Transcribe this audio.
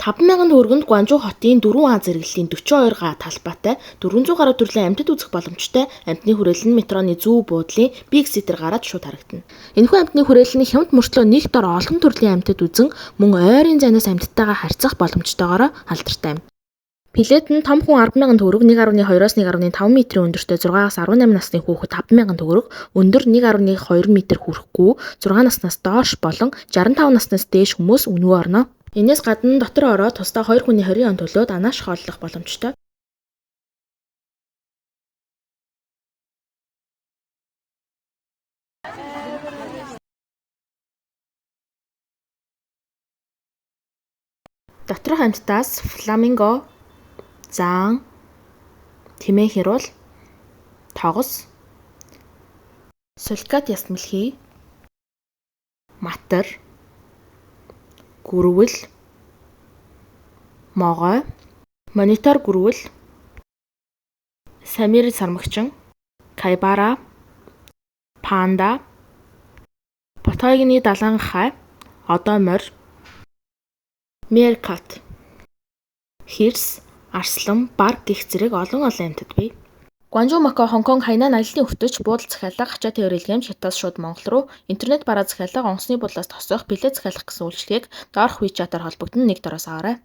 5,000 төгрөгөнд Гуанчжоу хотын 4А зэрэглэлийн 42 га талбайтай 400 гаруй төрлийн амьтад үзэх боломжтой амьтны хүрээлэл нь метроны зүүн буудлын Big City-ээр гараад шууд харагдана. Энэхүү амьтны хүрээлэл нь хямд мөртлөө нэг дор олон төрлийн амьтад үзэн мөн ойрын зайнаас амьтадтайгаа харьцах боломжтойгоор алдартай юм. Билет нь том хүн 10,000 төгрөг, 1.2-оос 1.5 метрийн өндөртэй 6-аас 18 насны хүүхэд 5,000 төгрөг, өндөр 1.2 метр хүрэхгүй 6 наснаас доош болон 65 наснаас дээш хүмүүс үнэгүй орно. Энээс гадна дотор ороод тусдаа 2 хүний 20 он төлөөд анааш хооллох боломжтой. Доторх амьтдаас фламинго, заан, тэмээ хэрүүл, тогос, сулькат ясмэлхий, матар, гүрвэл, могой, монитор гүрвэл, самир сармагчин, кайбара, панда, Ботойгны далайн хай, одоо морь, меркат, хирс, арслан, баг гэх зэрэг олон амьтад бий. Гуанчжоу, Макао, Хонконг, Хайнан аяллаа өгтөж буудал захиалга, ачаа тээврэл гэмш хятадаас шууд Монгол руу интернет бараа захиалга, онгоцны бодлоос тосох, билет захиалах гэсэн үйлчилгээг доорх WeChat-аар холбогдсон нэг дороос аваарай.